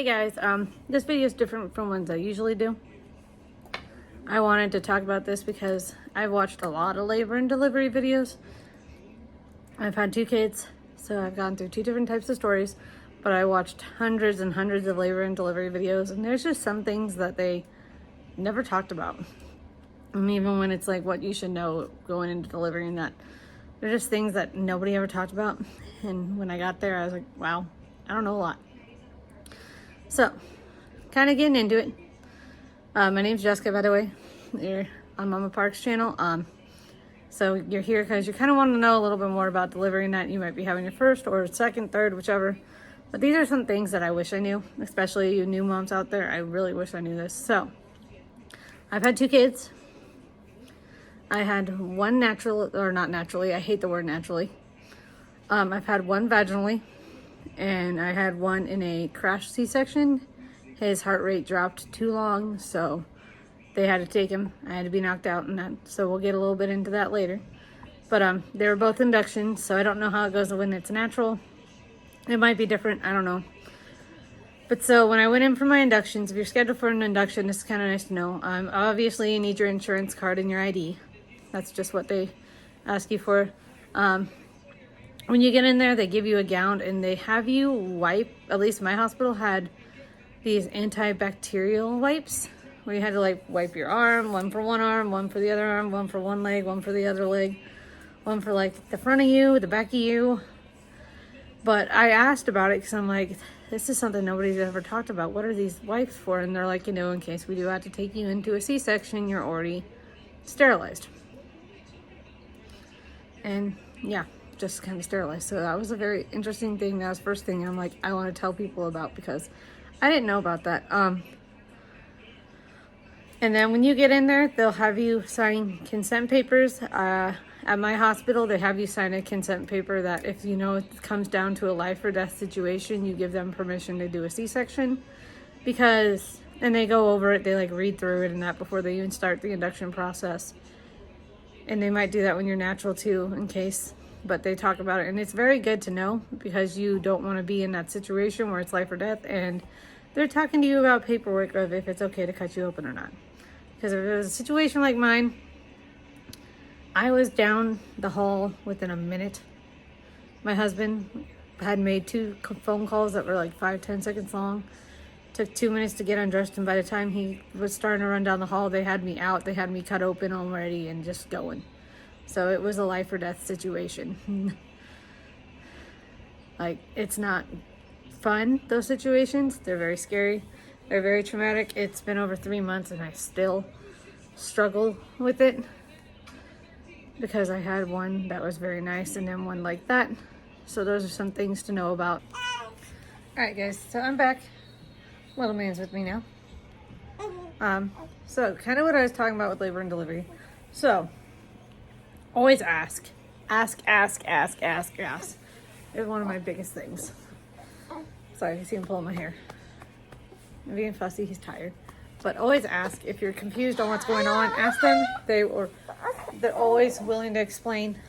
Hey guys, this video is different from ones I usually do. I wanted to talk about this because I've watched a lot of labor and delivery videos. I've had 2 kids, so I've gone through 2 different types of stories, but I watched hundreds and hundreds of labor and delivery videos, and there's just some things that they never talked about. And even when it's like what you should know going into delivering, that they're just things that nobody ever talked about. And when I got there, I was like, wow, I don't know a lot. So, kind of getting into it. My name's Jessica, by the way. You're on Mama Parks channel. So you're here because you kind of want to know a little bit more about delivering that you might be having your first or second, third, whichever. But these are some things that I wish I knew, especially you new moms out there. I really wish I knew this. So, I've had 2 kids. I had one natural, or not naturally, I hate the word naturally. I've had one vaginally, and I had one in a crash C-section. His heart rate dropped too long, so they had to take him. I had to be knocked out and that, so we'll get a little bit into that later. But they were both inductions, so I don't know how it goes when it's natural. It might be different, I don't know. But so when I went in for my inductions, if you're scheduled for an induction, it's kind of nice to know. Obviously, you need your insurance card and your ID. That's just what they ask you for. When you get in there, they give you a gown and they have you wipe. At least my hospital had these antibacterial wipes where you had to like wipe your arm, one for one arm, one for the other arm, one for one leg, one for the other leg, one for like the front of you, the back of you. But I asked about it because I'm like, this is something nobody's ever talked about. What are these wipes for? And they're like, in case we do have to take you into a C-section, you're already sterilized. And yeah, just kind of sterilized. So that was a very interesting thing. That was the first thing I'm like, I want to tell people about because I didn't know about that. And then when you get in there, they'll have you sign consent papers. At my hospital, they have you sign a consent paper that if it comes down to a life or death situation, you give them permission to do a C-section. And they go over it, they like read through it and that before they even start the induction process. And they might do that when you're natural too, in case. But they talk about it, and it's very good to know because you don't want to be in that situation where it's life or death, and they're talking to you about paperwork of if it's okay to cut you open or not. Because if it was a situation like mine, I was down the hall within a minute. My husband had made 2 phone calls that were like 5-10 seconds long. Took 2 minutes to get undressed, and by the time he was starting to run down the hall, they had me out. They had me cut open already and just going. So it was a life or death situation. Like, it's not fun, those situations. They're very scary. They're very traumatic. It's been over 3 months and I still struggle with it because I had one that was very nice and then one like that. So those are some things to know about. All right, guys, so I'm back. Little man's with me now. So kind of what I was talking about with labor and delivery. So always ask. Ask. It's one of my biggest things. Sorry, you see him pulling my hair. I'm being fussy, he's tired. But always ask. If you're confused on what's going on, ask them. They're always willing to explain.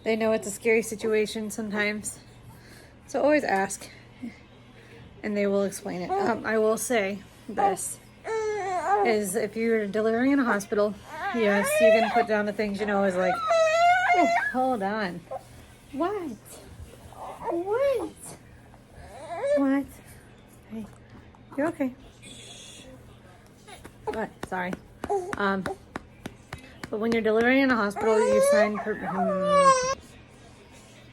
They know it's a scary situation sometimes. So always ask. And they will explain it. I will say this is if you're delivering in a hospital, yes, you can put down the things is like, oh, hold on. What? Hey, you're okay. What? Sorry. But when you're delivering in a hospital, you sign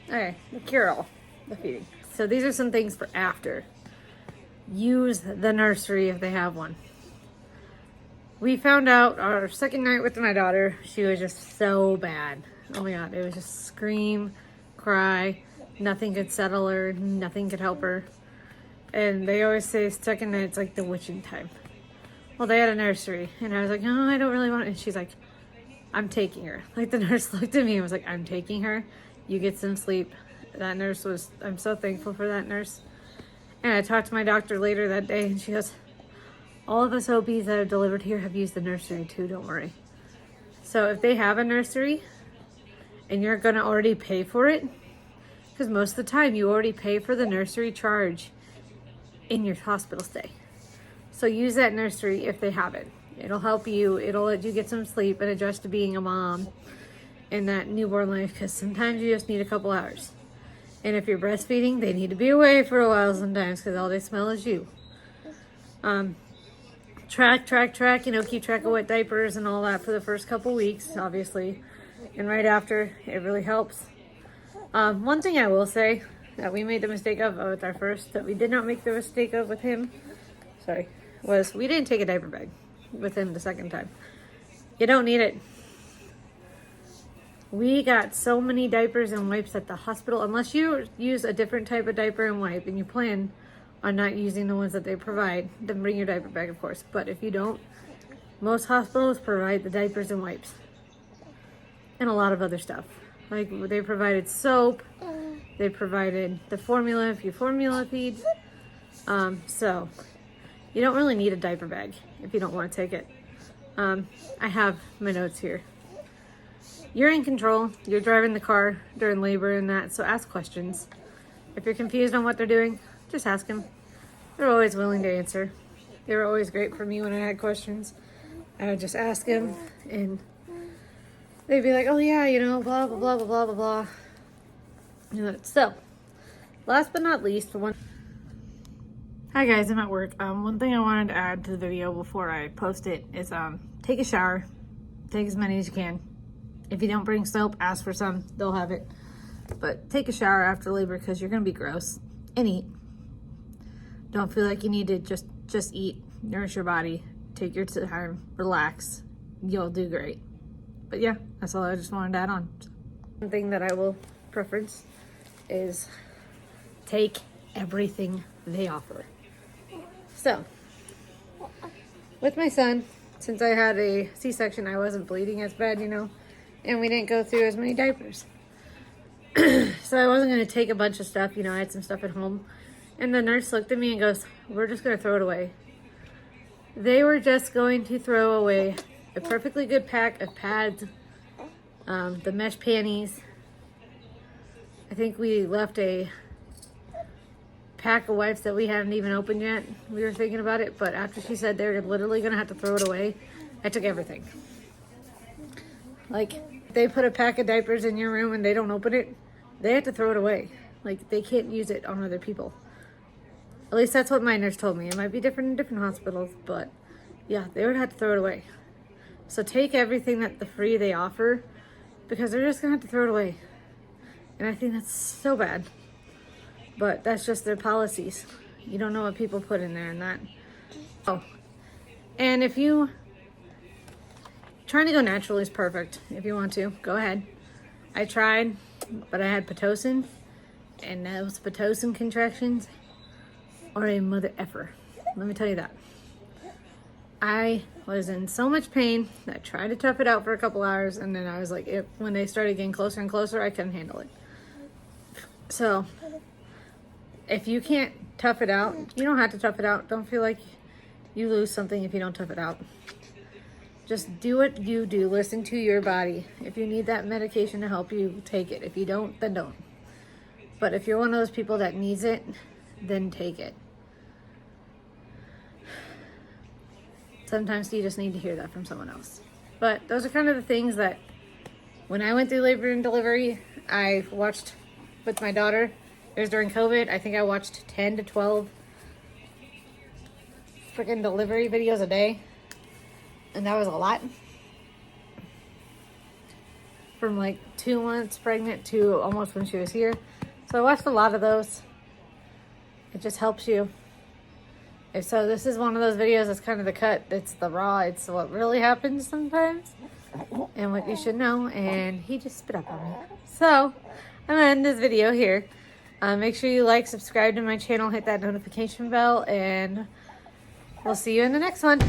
okay, the cure-all, the feeding. So these are some things for after. Use the nursery if they have one. We found out our second night with my daughter, she was just so bad. Oh my God, it was just scream, cry, nothing could settle her, nothing could help her. And they always say second night's like the witching time. Well, they had a nursery and I was like, no, I don't really want it. And she's like, I'm taking her. Like the nurse looked at me and was like, I'm taking her. You get some sleep. That nurse I'm so thankful for that nurse. And I talked to my doctor later that day and she goes, all of us OBs that have delivered here have used the nursery too, don't worry. So if they have a nursery and you're gonna already pay for it, because most of the time you already pay for the nursery charge in your hospital stay. So use that nursery if they have it. It'll help you. It'll let you get some sleep and adjust to being a mom in that newborn life, because sometimes you just need a couple hours. And if you're breastfeeding, they need to be away for a while sometimes, because all they smell is you. Track, keep track of wet diapers and all that for the first couple weeks, obviously. And right after, it really helps. One thing I will say that we made the mistake of with our first, that we did not make the mistake of with him, was we didn't take a diaper bag with him the second time. You don't need it. We got so many diapers and wipes at the hospital. Unless you use a different type of diaper and wipe and you plan on not using the ones that they provide, then bring your diaper bag, of course. But if you don't, most hospitals provide the diapers and wipes and a lot of other stuff. Like, they provided soap, they provided the formula if you formula feed. So you don't really need a diaper bag if you don't want to take it. I have my notes here. You're in control. You're driving the car during labor and that, so ask questions. If you're confused on what they're doing, just ask them. They're always willing to answer. They were always great for me when I had questions. I would just ask them, and they'd be like, oh yeah, blah, blah, blah, blah, blah, blah. So, last but not least, Hi guys, I'm at work. One thing I wanted to add to the video before I post it is take a shower. Take as many as you can. If you don't bring soap, ask for some. They'll have it. But take a shower after labor, because you're going to be gross. And eat. Don't feel like you need to just eat. Nourish your body. Take your time. Relax. You'll do great. But yeah, that's all I just wanted to add on. One thing that I will preference is take everything they offer. So, with my son, since I had a C-section, I wasn't bleeding as bad, and we didn't go through as many diapers. So I wasn't going to take a bunch of stuff, I had some stuff at home. And the nurse looked at me and goes, we're just going to throw it away. They were just going to throw away a perfectly good pack of pads, the mesh panties. I think we left a pack of wipes that we hadn't even opened yet. We were thinking about it, but after she said they're literally going to have to throw it away, I took everything. Like, they put a pack of diapers in your room and they don't open it, they have to throw it away. Like, they can't use it on other people. At least that's what my nurse told me. It might be different in different hospitals, but yeah, they would have to throw it away. So take everything that the free they offer, because they're just gonna have to throw it away. And I think that's so bad. But that's just their policies. You don't know what people put in there and that. Oh, and if you trying to go natural is perfect. If you want to, go ahead. I tried, but I had Pitocin, and those Pitocin contractions are a mother effer. Let me tell you that. I was in so much pain that I tried to tough it out for a couple hours, and then I was like, when they started getting closer and closer, I couldn't handle it. So, if you can't tough it out, you don't have to tough it out. Don't feel like you lose something if you don't tough it out. Just do what you do. Listen to your body. If you need that medication to help you, take it. If you don't, then don't. But if you're one of those people that needs it, then take it. Sometimes you just need to hear that from someone else. But those are kind of the things that when I went through labor and delivery, I watched with my daughter. It was during COVID. I think I watched 10 to 12 freaking delivery videos a day. And that was a lot. From like 2 months pregnant to almost when she was here. So I watched a lot of those. It just helps you. And so this is one of those videos that's kind of the cut. It's the raw. It's what really happens sometimes. And what you should know. And he just spit up on me. So I'm going to end this video here. Make sure you like, subscribe to my channel, hit that notification bell, and we'll see you in the next one.